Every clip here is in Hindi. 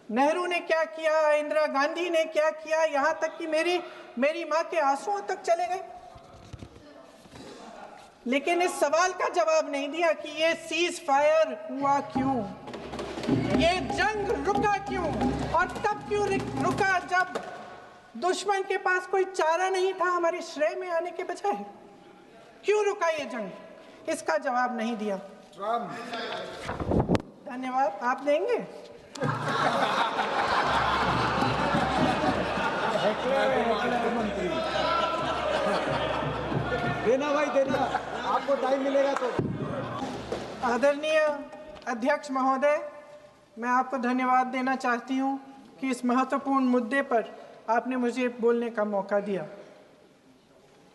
नेहरू ने क्या किया, इंदिरा गांधी ने क्या किया, यहां तक कि मेरी मां के आंसुओं तक चले गए। लेकिन इस सवाल का जवाब नहीं दिया कि ये सीज फायर हुआ क्यों, ये जंग रुका क्यों, और तब क्यों रुका जब दुश्मन के पास कोई चारा नहीं था हमारे श्रेय में आने के बजाय। क्यों रुका ये जंग, इसका जवाब नहीं दिया। धन्यवाद। आप देंगे? देना भाई देना, आपको टाइम मिलेगा तो। आदरणीय अध्यक्ष महोदय, मैं आपको धन्यवाद देना चाहती हूं कि इस महत्वपूर्ण मुद्दे पर आपने मुझे बोलने का मौका दिया।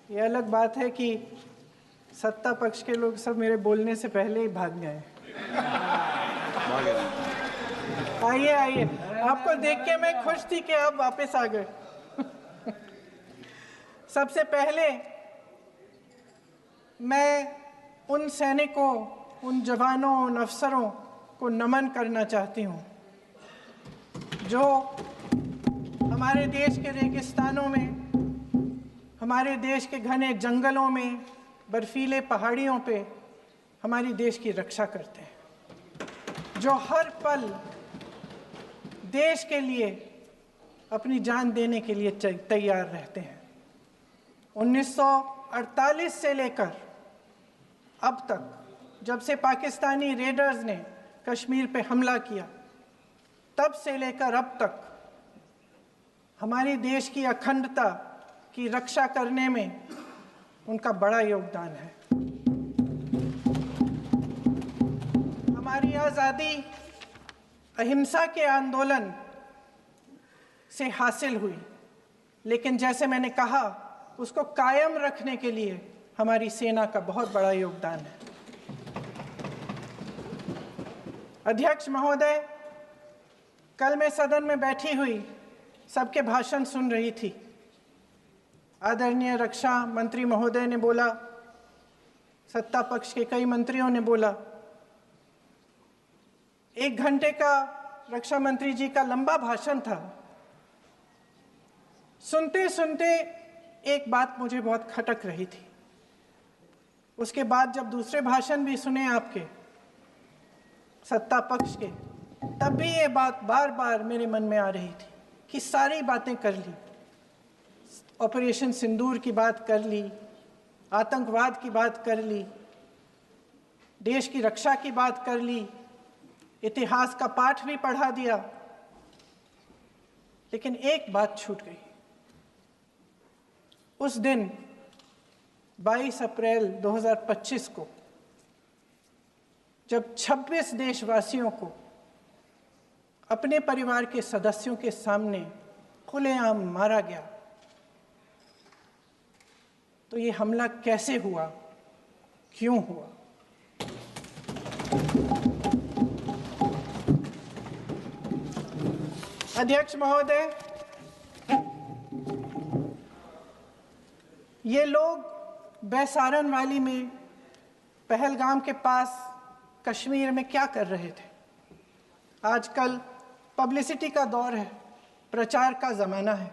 ये अलग बात है कि सत्ता पक्ष के लोग सब मेरे बोलने से पहले ही भाग गए। आइए आइए, आपको देख के मैं खुश थी कि आप वापस आ गए। सबसे पहले मैं उन सैनिकों, उन जवानों, उन अफसरों को नमन करना चाहती हूँ जो हमारे देश के रेगिस्तानों में, हमारे देश के घने जंगलों में, बर्फीले पहाड़ियों पे हमारी देश की रक्षा करते हैं, जो हर पल देश के लिए अपनी जान देने के लिए तैयार रहते हैं। 1948 से लेकर अब तक, जब से पाकिस्तानी रेडर्स ने कश्मीर पे हमला किया, तब से लेकर अब तक हमारे देश की अखंडता की रक्षा करने में उनका बड़ा योगदान है। हमारी आज़ादी अहिंसा के आंदोलन से हासिल हुई, लेकिन जैसे मैंने कहा, उसको कायम रखने के लिए हमारी सेना का बहुत बड़ा योगदान है। अध्यक्ष महोदय, कल मैं सदन में बैठी हुई सबके भाषण सुन रही थी। आदरणीय रक्षा मंत्री महोदय ने बोला, सत्ता पक्ष के कई मंत्रियों ने बोला। 1 घंटे का रक्षा मंत्री जी का लंबा भाषण था। सुनते सुनते एक बात मुझे बहुत खटक रही थी। उसके बाद जब दूसरे भाषण भी सुने आपके सत्ता पक्ष के, तब भी ये बात बार बार मेरे मन में आ रही थी कि सारी बातें कर ली, ऑपरेशन सिंदूर की बात कर ली, आतंकवाद की बात कर ली, देश की रक्षा की बात कर ली, इतिहास का पाठ भी पढ़ा दिया, लेकिन एक बात छूट गई। उस दिन 22 अप्रैल 2025 को जब 26 देशवासियों को अपने परिवार के सदस्यों के सामने खुलेआम मारा गया, तो ये हमला कैसे हुआ, क्यों हुआ? अध्यक्ष महोदय, ये लोग बैसारन वैली में, पहलगाम के पास कश्मीर में क्या कर रहे थे? आजकल पब्लिसिटी का दौर है, प्रचार का ज़माना है।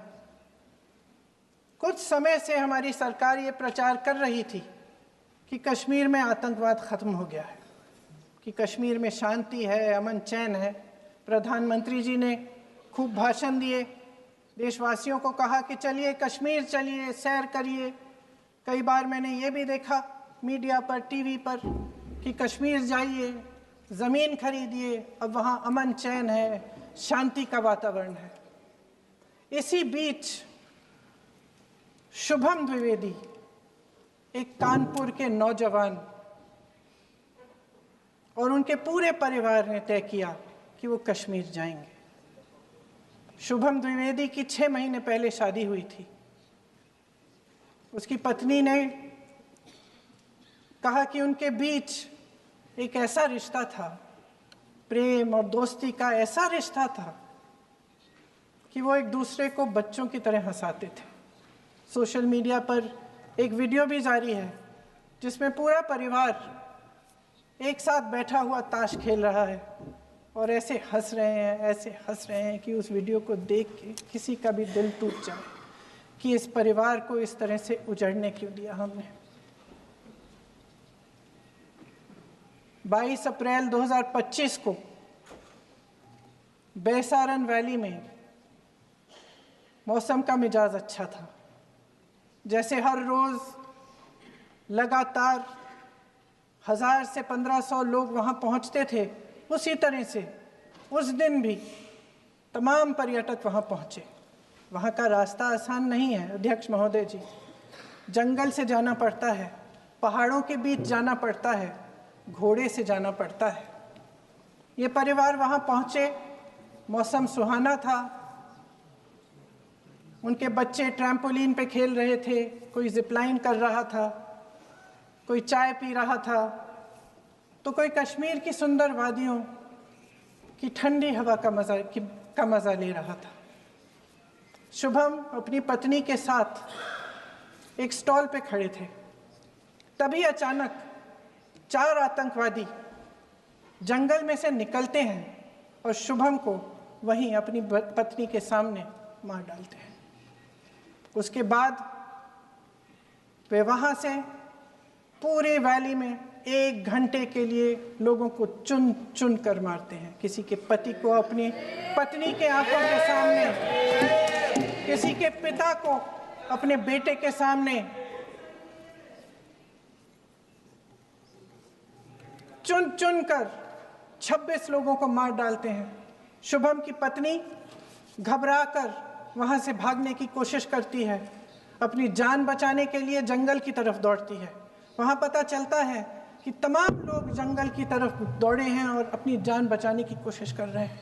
कुछ समय से हमारी सरकार ये प्रचार कर रही थी कि कश्मीर में आतंकवाद ख़त्म हो गया है, कि कश्मीर में शांति है, अमन चैन है। प्रधानमंत्री जी ने खूब भाषण दिए, देशवासियों को कहा कि चलिए कश्मीर चलिए, सैर करिए। कई बार मैंने ये भी देखा मीडिया पर, टीवी पर, कि कश्मीर जाइए, ज़मीन खरीदिए, अब वहाँ अमन चैन है, शांति का वातावरण है। इसी बीच शुभम द्विवेदी, एक कानपुर के नौजवान, और उनके पूरे परिवार ने तय किया कि वो कश्मीर जाएंगे। शुभम द्विवेदी की 6 महीने पहले शादी हुई थी। उसकी पत्नी ने कहा कि उनके बीच एक ऐसा रिश्ता था, प्रेम और दोस्ती का ऐसा रिश्ता था कि वो एक दूसरे को बच्चों की तरह हंसाते थे। सोशल मीडिया पर एक वीडियो भी जारी है जिसमें पूरा परिवार एक साथ बैठा हुआ ताश खेल रहा है और ऐसे हंस रहे हैं कि उस वीडियो को देख के किसी का भी दिल टूट जाए कि इस परिवार को इस तरह से उजड़ने क्यों दिया हमने। 22 अप्रैल 2025 को बैसारन वैली में मौसम का मिजाज अच्छा था। जैसे हर रोज़ लगातार 1000 से 1500 लोग वहाँ पहुँचते थे, उसी तरह से उस दिन भी तमाम पर्यटक वहाँ पहुँचे। वहाँ का रास्ता आसान नहीं है अध्यक्ष महोदय जी, जंगल से जाना पड़ता है, पहाड़ों के बीच जाना पड़ता है, घोड़े से जाना पड़ता है। ये परिवार वहाँ पहुँचे, मौसम सुहाना था, उनके बच्चे ट्रैम्पोलिन पे खेल रहे थे, कोई जिपलाइन कर रहा था, कोई चाय पी रहा था, तो कोई कश्मीर की सुंदर वादियों की ठंडी हवा का मज़ा ले रहा था। शुभम अपनी पत्नी के साथ एक स्टॉल पे खड़े थे। तभी अचानक 4 आतंकवादी जंगल में से निकलते हैं और शुभम को वहीं अपनी पत्नी के सामने मार डालते हैं। उसके बाद वे वहाँ से पूरे वैली में 1 घंटे के लिए लोगों को चुन चुन कर मारते हैं। किसी के पति को अपनी पत्नी के आंखों के सामने, किसी के पिता को अपने बेटे के सामने, चुन चुन कर 26 लोगों को मार डालते हैं। शुभम की पत्नी घबराकर वहां से भागने की कोशिश करती है, अपनी जान बचाने के लिए जंगल की तरफ दौड़ती है। वहां पता चलता है कि तमाम लोग जंगल की तरफ दौड़े हैं और अपनी जान बचाने की कोशिश कर रहे हैं।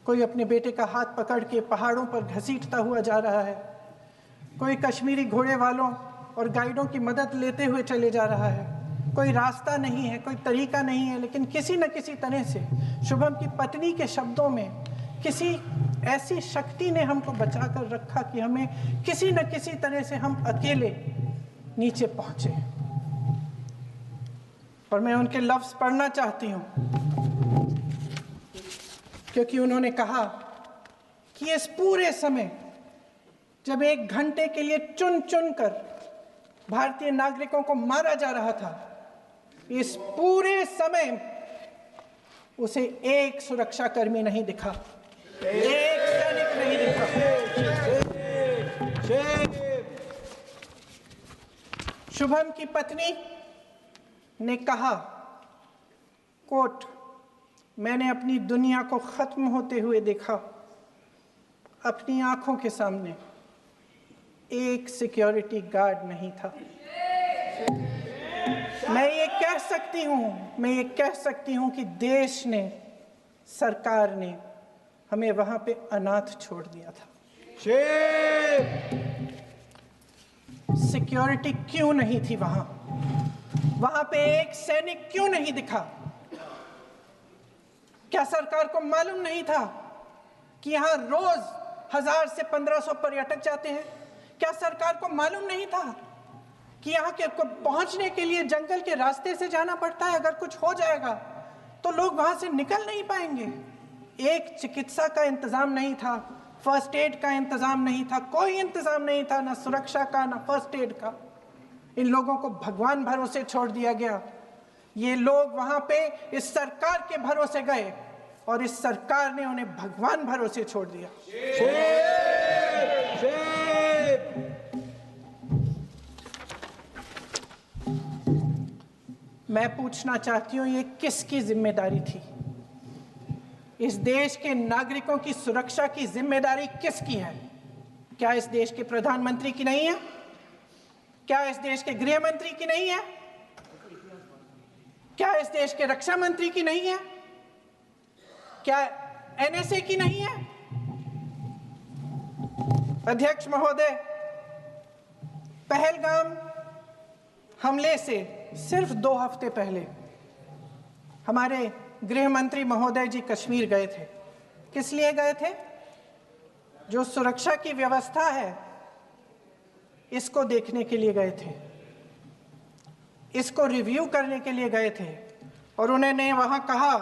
कोई अपने बेटे का हाथ पकड़ के पहाड़ों पर घसीटता हुआ जा रहा है, कोई कश्मीरी घोड़े वालों और गाइडों की मदद लेते हुए चले जा रहा है। कोई रास्ता नहीं है, कोई तरीका नहीं है, लेकिन किसी न किसी तरह से शुभम की पत्नी के शब्दों में किसी ऐसी शक्ति ने हमको बचा कर रखा कि हमें किसी न किसी तरह से हम अकेले नीचे पहुंचे। और मैं उनके लफ्ज पढ़ना चाहती हूं, क्योंकि उन्होंने कहा कि इस पूरे समय जब 1 घंटे के लिए चुन चुन कर भारतीय नागरिकों को मारा जा रहा था, इस पूरे समय उसे एक सुरक्षाकर्मी नहीं दिखा, एक सैनिक नहीं दिखा। शुभम की पत्नी ने कहा, कोट, मैंने अपनी दुनिया को खत्म होते हुए देखा, अपनी आंखों के सामने एक सिक्योरिटी गार्ड नहीं था। मैं ये कह सकती हूं कि देश ने, सरकार ने हमें वहां पे अनाथ छोड़ दिया था। सिक्योरिटी क्यों नहीं थी वहां पे एक सैनिक क्यों नहीं दिखा? क्या सरकार को मालूम नहीं था कि यहां रोज 1000 से 1500 पर्यटक जाते हैं? क्या सरकार को मालूम नहीं था कि यहाँ के पहुंचने के लिए जंगल के रास्ते से जाना पड़ता है? अगर कुछ हो जाएगा तो लोग वहां से निकल नहीं पाएंगे। एक चिकित्सा का इंतजाम नहीं था, फर्स्ट एड का इंतजाम नहीं था, कोई इंतजाम नहीं था, ना सुरक्षा का ना फर्स्ट एड का। इन लोगों को भगवान भरोसे छोड़ दिया गया। ये लोग वहां पे इस सरकार के भरोसे गए और इस सरकार ने उन्हें भगवान भरोसे छोड़ दिया। मैं पूछना चाहती हूँ, ये किसकी जिम्मेदारी थी? इस देश के नागरिकों की सुरक्षा की जिम्मेदारी किसकी है? क्या इस देश के प्रधानमंत्री की नहीं है? क्या इस देश के गृह मंत्री की नहीं है? क्या इस देश के रक्षा मंत्री की नहीं है? क्या एनएसए की नहीं है? अध्यक्ष महोदय, पहलगाम हमले से सिर्फ 2 हफ्ते पहले हमारे गृह मंत्री महोदय जी कश्मीर गए थे। किस लिए गए थे? जो सुरक्षा की व्यवस्था है इसको देखने के लिए गए थे, इसको रिव्यू करने के लिए गए थे। और उन्होंने वहां कहा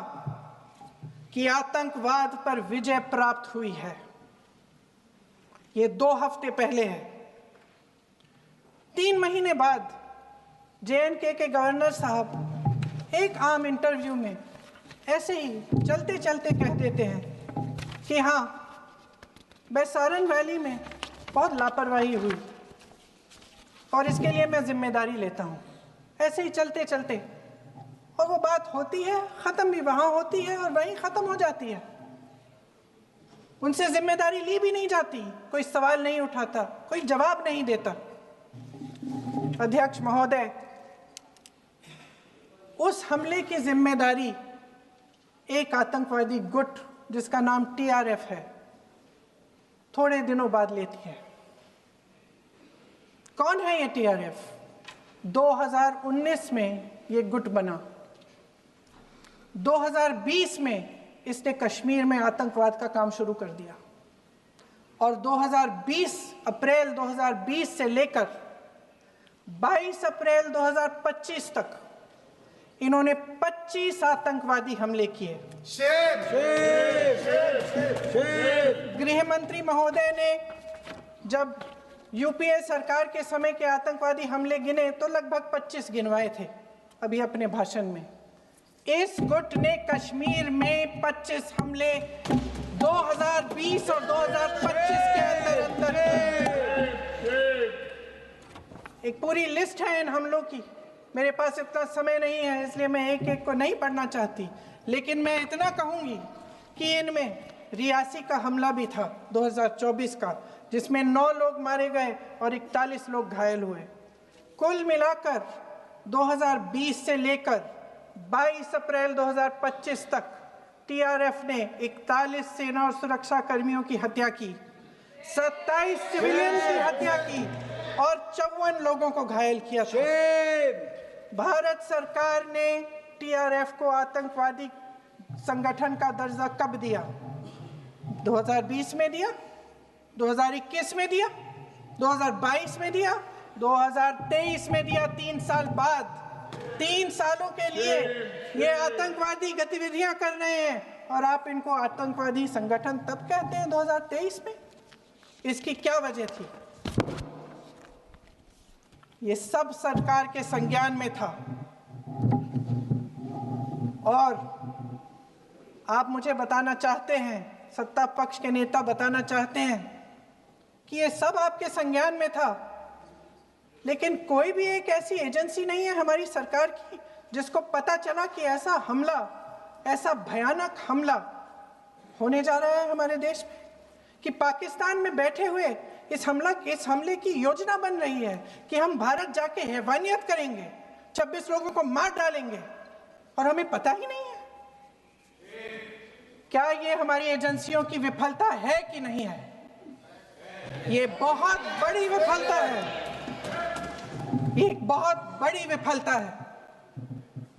कि आतंकवाद पर विजय प्राप्त हुई है। ये 2 हफ्ते पहले है। 3 महीने बाद JNK के गवर्नर साहब एक आम इंटरव्यू में ऐसे ही चलते चलते कह देते हैं कि हाँ, बैसारन वैली में बहुत लापरवाही हुई और इसके लिए मैं जिम्मेदारी लेता हूँ। ऐसे ही चलते चलते, और वो बात होती है, ख़त्म भी वहाँ होती है और वहीं ख़त्म हो जाती है। उनसे जिम्मेदारी ली भी नहीं जाती, कोई सवाल नहीं उठाता, कोई जवाब नहीं देता। अध्यक्ष महोदय, उस हमले की जिम्मेदारी एक आतंकवादी गुट जिसका नाम TRF है थोड़े दिनों बाद लेती है। कौन है ये TRF? 2019 में ये गुट बना। 2020 में इसने कश्मीर में आतंकवाद का काम शुरू कर दिया और अप्रैल 2020 से लेकर 22 अप्रैल 2025 तक इन्होंने 25 आतंकवादी हमले किए। गृह मंत्री महोदय ने जब UPA सरकार के समय के आतंकवादी हमले गिने तो लगभग 25 गिनवाए थे अभी अपने भाषण में। इस गुट ने कश्मीर में 25 हमले 2020 और 2025 के अंदर एक पूरी लिस्ट है इन हमलों की। मेरे पास इतना समय नहीं है इसलिए मैं एक एक को नहीं पढ़ना चाहती, लेकिन मैं इतना कहूंगी कि इनमें रियासी का हमला भी था 2024 का, जिसमें 9 लोग मारे गए और 41 लोग घायल हुए। कुल मिलाकर 2020 से लेकर 22 अप्रैल 2025 तक TRF ने 41 सेना और सुरक्षा कर्मियों की हत्या की, 27 सिविलियन की हत्या की और 54 लोगों को घायल किया था। भारत सरकार ने TRF को आतंकवादी संगठन का दर्जा कब दिया? 2020 में दिया, 2021 में दिया, 2022 में दिया, 2023 में दिया। 3 साल बाद, 3 सालों के लिए ये आतंकवादी गतिविधियां कर रहे हैं और आप इनको आतंकवादी संगठन तब कहते हैं 2023 में। इसकी क्या वजह थी? ये सब सरकार के संज्ञान में था और आप मुझे बताना चाहते हैं, सत्ता पक्ष के नेता बताना चाहते हैं कि ये सब आपके संज्ञान में था, लेकिन कोई भी एक ऐसी एजेंसी नहीं है हमारी सरकार की जिसको पता चला कि ऐसा हमला, ऐसा भयानक हमला होने जा रहा है हमारे देश में, कि पाकिस्तान में बैठे हुए इस हमले की योजना बन रही है कि हम भारत जाके हैवानियत करेंगे, 26 लोगों को मार डालेंगे और हमें पता ही नहीं है। क्या ये हमारी एजेंसियों की विफलता है कि नहीं है? ये बहुत बड़ी विफलता है, एक बहुत बड़ी विफलता है।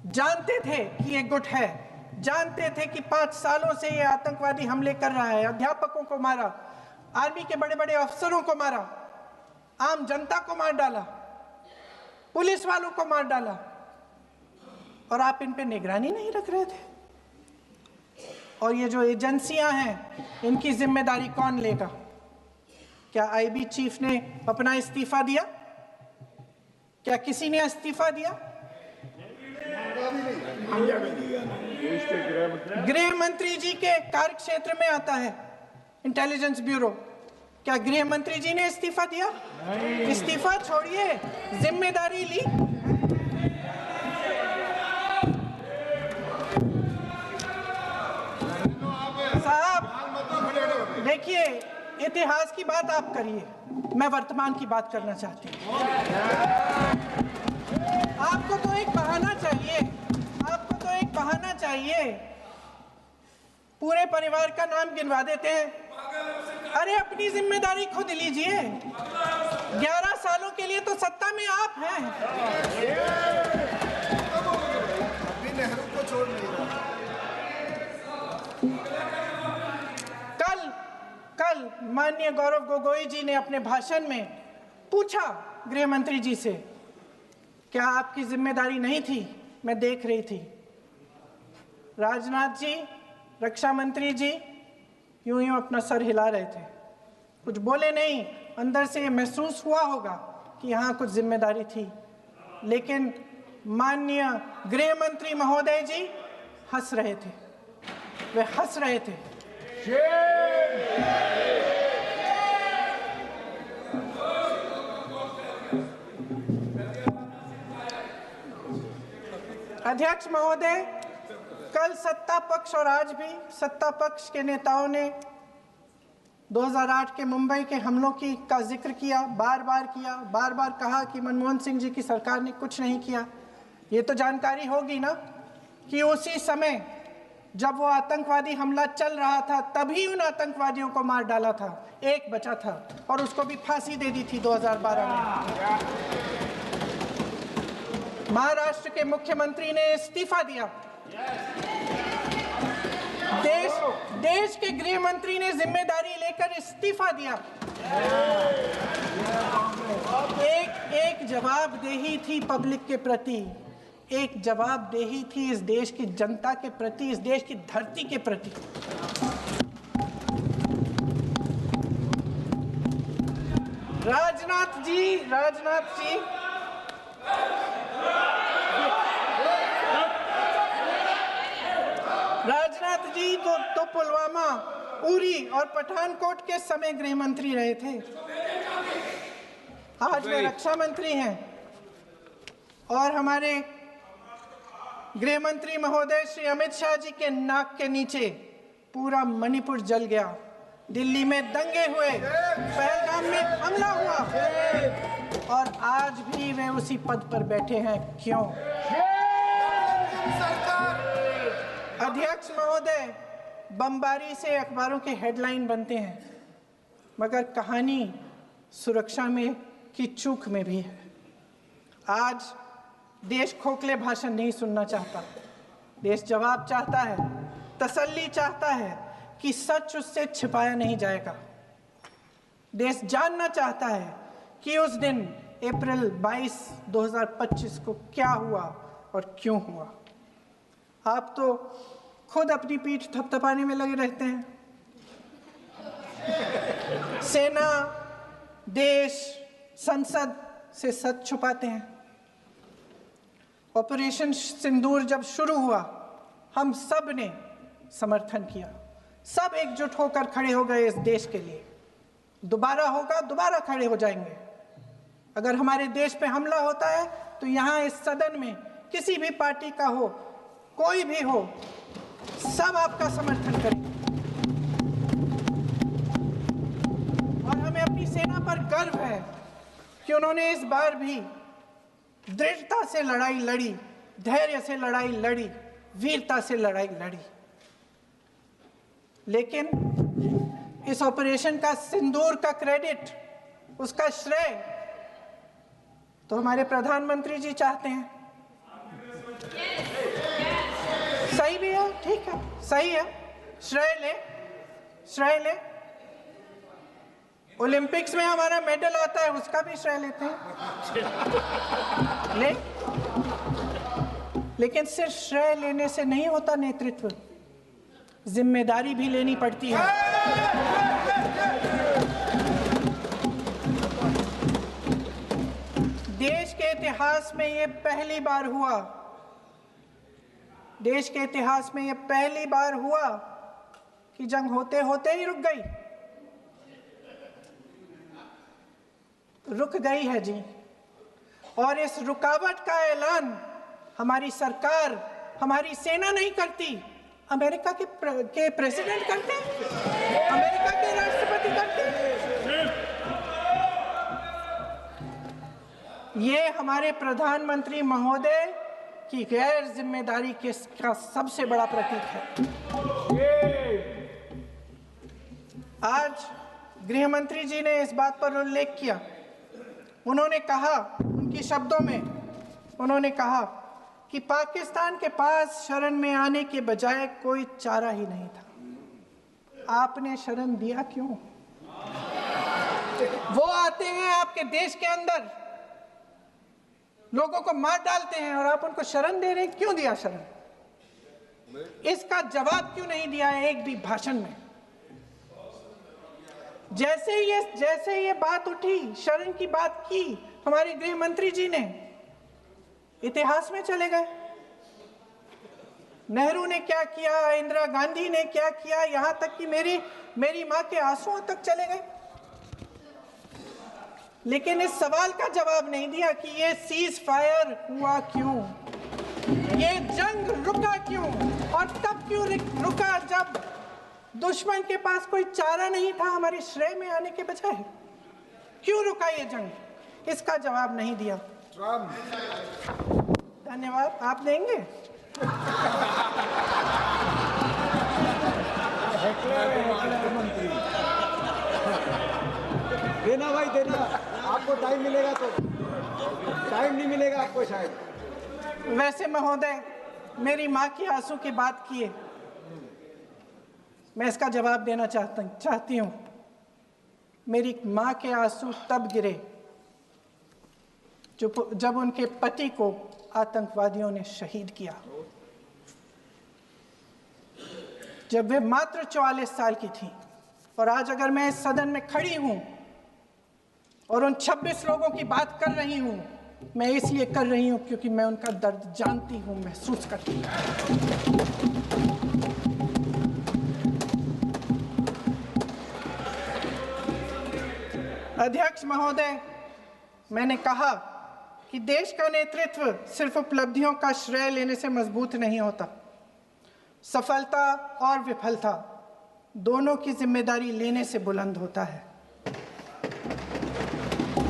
जानते थे कि ये गुट है, जानते थे कि 5 सालों से ये आतंकवादी हमले कर रहा है, अध्यापकों को मारा, आर्मी के बड़े बड़े अफसरों को मारा, आम जनता को मार डाला, पुलिस वालों को मार डाला, और आप इन पे निगरानी नहीं रख रहे थे। और ये जो एजेंसियां हैं, इनकी जिम्मेदारी कौन लेगा? क्या IB चीफ ने अपना इस्तीफा दिया? क्या किसी ने इस्तीफा दिया? गृह मंत्री जी के कार्य क्षेत्र में आता है इंटेलिजेंस ब्यूरो। क्या गृह मंत्री जी ने इस्तीफा दिया? इस्तीफा छोड़िए, जिम्मेदारी ली। साहब देखिए, इतिहास की बात आप करिए, मैं वर्तमान की बात करना चाहती हूँ। आपको तो एक बहाना चाहिए, आपको तो एक बहाना चाहिए। पूरे परिवार का नाम गिनवा देते हैं। अरे अपनी जिम्मेदारी खुद लीजिए। 11 सालों के लिए तो सत्ता में आप हैं। अभी नेहरू को छोड़ नहीं रहा। कल माननीय गौरव गोगोई जी ने अपने भाषण में पूछा गृह मंत्री जी से, क्या आपकी जिम्मेदारी नहीं थी? मैं देख रही थी। राजनाथ जी रक्षा मंत्री जी यूं यूं अपना सर हिला रहे थे, कुछ बोले नहीं। अंदर से ये महसूस हुआ होगा कि यहाँ कुछ जिम्मेदारी थी, लेकिन माननीय गृह मंत्री महोदय जी हंस रहे थे, वे हंस रहे थे। अध्यक्ष महोदय, कल सत्ता पक्ष और आज भी सत्ता पक्ष के नेताओं ने 2008 के मुंबई के हमलों का जिक्र किया, बार बार कहा कि मनमोहन सिंह जी की सरकार ने कुछ नहीं किया। ये तो जानकारी होगी ना कि उसी समय जब वो आतंकवादी हमला चल रहा था तभी उन आतंकवादियों को मार डाला था, एक बचा था और उसको भी फांसी दे दी थी 2012 में। महाराष्ट्र के मुख्यमंत्री ने इस्तीफा दिया, देश के गृह मंत्री ने जिम्मेदारी लेकर इस्तीफा दिया। एक जवाबदेही थी पब्लिक के प्रति, एक जवाबदेही थी इस देश की जनता के प्रति, इस देश की धरती के प्रति। राजनाथ जी तो पुलवामा, उरी और पठानकोट के समय गृह मंत्री रहे थे। आज वे रक्षा मंत्री हैं और हमारे गृह मंत्री महोदय श्री अमित शाह जी के नाक के नीचे पूरा मणिपुर जल गया, दिल्ली में दंगे हुए, पहलगाम में हमला हुआ और आज भी वे उसी पद पर बैठे हैं। क्यों? अध्यक्ष महोदय, बमबारी से अखबारों के हेडलाइन बनते हैं, मगर कहानी सुरक्षा में की चूक में भी है। आज देश खोखले भाषण नहीं सुनना चाहता, देश जवाब चाहता है, तसल्ली चाहता है कि सच उससे छिपाया नहीं जाएगा। देश जानना चाहता है कि उस दिन अप्रैल 22, 2025 को क्या हुआ और क्यों हुआ। आप तो खुद अपनी पीठ थपथपाने में लगे रहते हैं। सेना, देश, संसद से सच छुपाते हैं। ऑपरेशन सिंदूर जब शुरू हुआ, हम सब ने समर्थन किया, सब एकजुट होकर खड़े हो गए इस देश के लिए। दोबारा होगा, दोबारा खड़े हो जाएंगे। अगर हमारे देश पे हमला होता है तो यहाँ इस सदन में किसी भी पार्टी का हो, कोई भी हो, सब आपका समर्थन करेंगे। और हमें अपनी सेना पर गर्व है कि उन्होंने इस बार भी दृढ़ता से लड़ाई लड़ी, धैर्य से लड़ाई लड़ी, वीरता से लड़ाई लड़ी। लेकिन इस ऑपरेशन का सिंदूर का क्रेडिट, उसका श्रेय तो हमारे प्रधानमंत्री जी चाहते हैं। सही भी है, ठीक है, सही है, श्रेय ले। ओलंपिक्स में हमारा मेडल आता है, उसका भी श्रेय लेते हैं, लेकिन सिर्फ श्रेय लेने से नहीं होता नेतृत्व, जिम्मेदारी भी लेनी पड़ती है। देश के इतिहास में ये पहली बार हुआ, देश के इतिहास में ये पहली बार हुआ कि जंग होते होते ही रुक गई है जी। और इस रुकावट का ऐलान हमारी सरकार, हमारी सेना नहीं करती, अमेरिका के प्रेसिडेंट करते हैं, अमेरिका के राष्ट्रपति करते हैं। ये हमारे प्रधानमंत्री महोदय की गैर जिम्मेदारी का सबसे बड़ा प्रतीक है। आज गृह मंत्री जी ने इस बात पर उल्लेख किया। उन्होंने कहा, उनके शब्दों में उन्होंने कहा कि पाकिस्तान के पास शरण में आने के बजाय कोई चारा ही नहीं था। आपने शरण दिया क्यों? वो आते हैं आपके देश के अंदर, लोगों को मार डालते हैं और आप उनको शरण दे रहे हैं। क्यों दिया शरण? इसका जवाब क्यों नहीं दिया है एक भी भाषण में? जैसे ये बात उठी, शरण की बात की हमारे गृह मंत्री जी ने, इतिहास में चले गए। नेहरू ने क्या किया, इंदिरा गांधी ने क्या किया, यहां तक कि मेरी मां के आंसुओं तक चले गए। लेकिन इस सवाल का जवाब नहीं दिया कि ये सीज फायर हुआ क्यों, ये जंग रुका क्यों, और तब क्यों रुका जब दुश्मन के पास कोई चारा नहीं था हमारे श्रेय में आने के बजाय। क्यों रुका ये जंग, इसका जवाब नहीं दिया। धन्यवाद, आप देंगे? देना भाई देना, आपको टाइम मिलेगा तो। टाइम नहीं मिलेगा आपको शायद। वैसे महोदय, मेरी माँ की आंसू की बात किए, मैं इसका जवाब देना चाहती हूँ। मेरी माँ के आंसू तब गिरे जब उनके पति को आतंकवादियों ने शहीद किया, जब वे मात्र 44 साल की थी। और आज अगर मैं इस सदन में खड़ी हूं और उन 26 लोगों की बात कर रही हूं, मैं इसलिए कर रही हूं क्योंकि मैं उनका दर्द जानती हूं, महसूस करती हूं। अध्यक्ष महोदय, मैंने कहा कि देश का नेतृत्व सिर्फ उपलब्धियों का श्रेय लेने से मजबूत नहीं होता। सफलता और विफलता दोनों की जिम्मेदारी लेने से बुलंद होता है।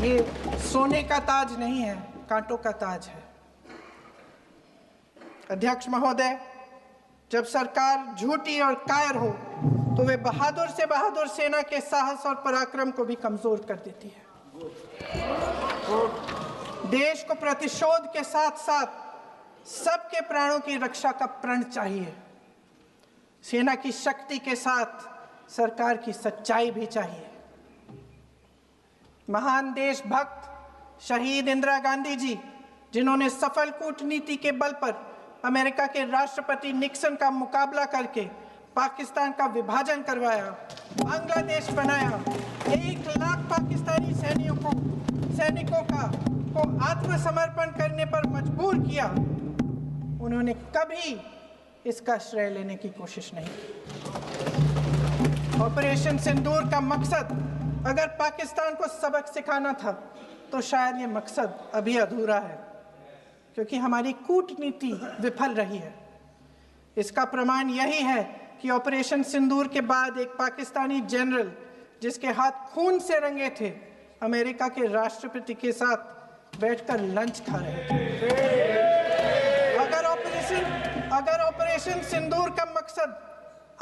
ये सोने का ताज नहीं है, कांटों का ताज है। अध्यक्ष महोदय, जब सरकार झूठी और कायर हो तो वे बहादुर से बहादुर सेना के साहस और पराक्रम को भी कमजोर कर देती है। देश को प्रतिशोध के साथ साथ सबके प्राणों की रक्षा का प्रण चाहिए। सेना की शक्ति के साथ सरकार की सच्चाई भी चाहिए। महान देशभक्त शहीद इंदिरा गांधी जी, जिन्होंने सफल कूटनीति के बल पर अमेरिका के राष्ट्रपति निक्सन का मुकाबला करके पाकिस्तान का विभाजन करवाया, बांग्लादेश बनाया, 1 लाख पाकिस्तानी सैनिकों को आत्मसमर्पण करने पर मजबूर किया, उन्होंने कभी इसका श्रेय लेने की कोशिश नहीं की। ऑपरेशन सिंदूर का मकसद अगर पाकिस्तान को सबक सिखाना था तो शायद ये मकसद अभी अधूरा है, क्योंकि हमारी कूटनीति विफल रही है। इसका प्रमाण यही है कि ऑपरेशन सिंदूर के बाद एक पाकिस्तानी जनरल, जिसके हाथ खून से रंगे थे, अमेरिका के राष्ट्रपति के साथ बैठकर लंच खा रहे थे। अगर ऑपरेशन सिंदूर का मकसद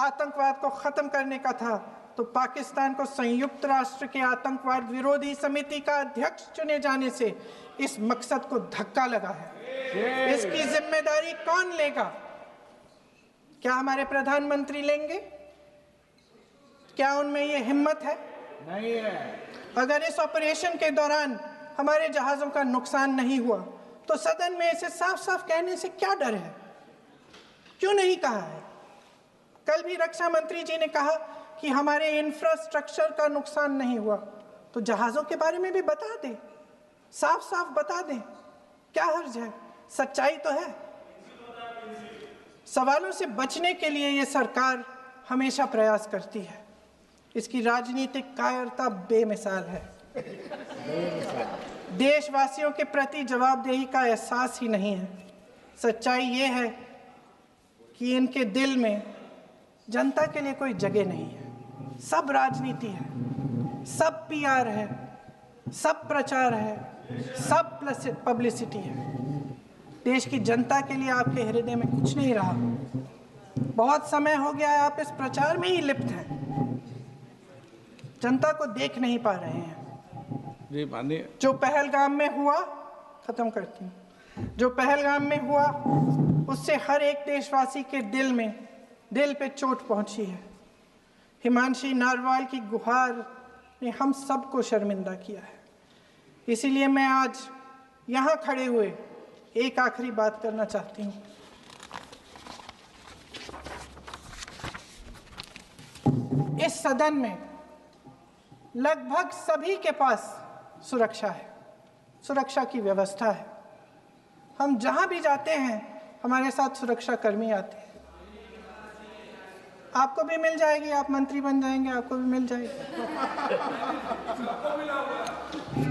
आतंकवाद को खत्म करने का था तो पाकिस्तान को संयुक्त राष्ट्र के आतंकवाद विरोधी समिति का अध्यक्ष चुने जाने से इस मकसद को धक्का लगा है। इसकी जिम्मेदारी कौन लेगा? क्या हमारे प्रधानमंत्री लेंगे? क्या उनमें ये हिम्मत है? नहीं है। अगर इस ऑपरेशन के दौरान हमारे जहाजों का नुकसान नहीं हुआ तो सदन में इसे साफ साफ कहने से क्या डर है? क्यों नहीं कहा है? कल भी रक्षा मंत्री जी ने कहा कि हमारे इंफ्रास्ट्रक्चर का नुकसान नहीं हुआ, तो जहाजों के बारे में भी बता दें, साफ साफ बता दें, क्या हर्ज है? सच्चाई तो है। सवालों से बचने के लिए ये सरकार हमेशा प्रयास करती है। इसकी राजनीतिक कायरता बेमिसाल है। देशवासियों के प्रति जवाबदेही का एहसास ही नहीं है। सच्चाई ये है कि इनके दिल में जनता के लिए कोई जगह नहीं है। सब राजनीति है, सब पीआर है, सब प्रचार है, सब पब्लिसिटी है। देश की जनता के लिए आपके हृदय में कुछ नहीं रहा। बहुत समय हो गया है आप इस प्रचार में ही लिप्त हैं, जनता को देख नहीं पा रहे हैं। जी माननीय, जो पहलगाम में हुआ, खत्म करती हूँ, जो पहलगाम में हुआ उससे हर एक देशवासी के दिल पे चोट पहुंची है। हिमांशी नारवाल की गुहार ने हम सबको शर्मिंदा किया है। इसीलिए मैं आज यहाँ खड़े हुए एक आखिरी बात करना चाहती हूँ। इस सदन में लगभग सभी के पास सुरक्षा है, सुरक्षा की व्यवस्था है। हम जहां भी जाते हैं हमारे साथ सुरक्षा कर्मी आते हैं। आपको भी मिल जाएगी, आप मंत्री बन जाएंगे, आपको भी मिल जाएगी।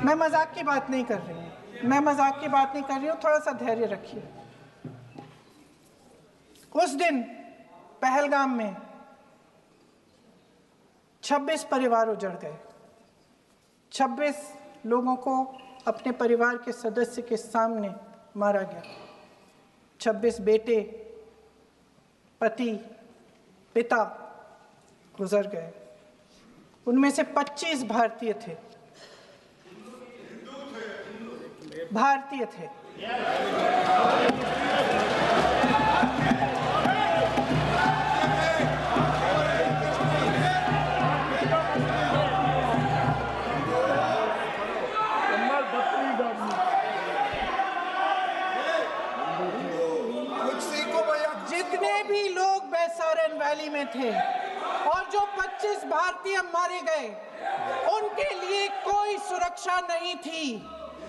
मैं मजाक की बात नहीं कर रही हूँ, मैं मजाक की बात नहीं कर रही हूँ, थोड़ा सा धैर्य रखिए। उस दिन पहलगाम में 26 परिवार उजड़ गए। 26 लोगों को अपने परिवार के सदस्य के सामने मारा गया। 26 बेटे, पति, पिता गुजर गए। उनमें से 25 भारतीय थे। भारतीय थे। जितने भी लोग बैसारन वैली में थे और जो 25 भारतीय मारे गए, उनके लिए कोई सुरक्षा नहीं थी,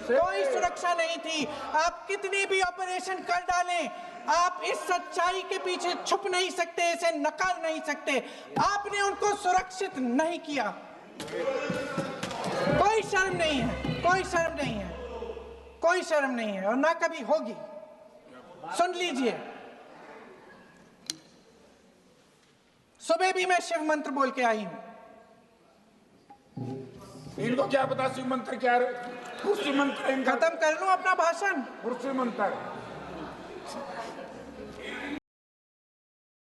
कोई सुरक्षा नहीं थी। आप कितने भी ऑपरेशन कर डालें, आप इस सच्चाई के पीछे छुप नहीं सकते, इसे नकार नहीं सकते। आपने उनको सुरक्षित नहीं किया। कोई शर्म नहीं है, कोई शर्म नहीं है, कोई शर्म नहीं है और ना कभी होगी। सुन लीजिए, सुबह भी मैं शिव मंत्र बोल के आई हूं। इनको क्या पता शिव मंत्र क्या है? शिव मंत्र खत्म कर लूं अपना भाषण? शिव मंत्र